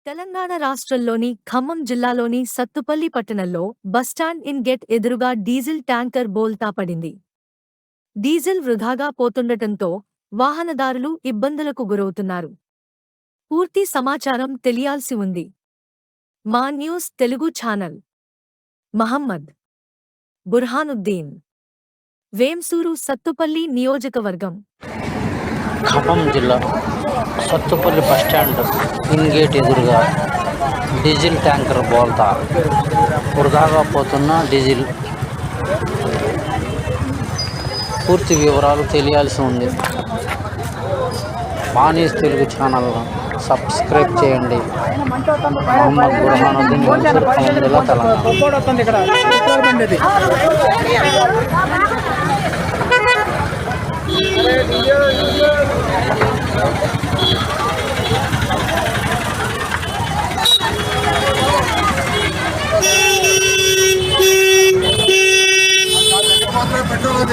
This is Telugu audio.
తెలంగాణ రాష్ట్రంలోని ఖమ్మం జిల్లాలోని సత్తుపల్లి పట్టణంలో బస్టాండ్ ఇన్ గేట్ ఎదురుగా డీజిల్ ట్యాంకర్ బోల్తా పడింది. డీజిల్ వృధాగా పోతుండటంతో వాహనదారులు ఇబ్బందులకు గురవుతున్నారు. పూర్తి సమాచారం తెలియాల్సి ఉంది. మా న్యూస్ తెలుగు ఛానల్. మహమ్మద్ బుర్హానుద్దీన్, వేంసూరు, సత్తుపల్లి నియోజకవర్గం. ఖమ్మం జిల్లా సత్తుపల్లి బస్టాండ్ ఇన్ గేట్ ఎదురుగా డీజిల్ ట్యాంకర్ బోల్తా వృధాగా పోతున్న డీజిల్. పూర్తి వివరాలు తెలియాల్సి ఉంది. మా న్యూస్ తెలుగు ఛానల్ను సబ్స్క్రైబ్ చేయండి. మహమ్మద్ బుర్హానుద్దీన్, వేంసూరు, ఖమ్మం జిల్లా, తెలంగాణ. पेट्रोल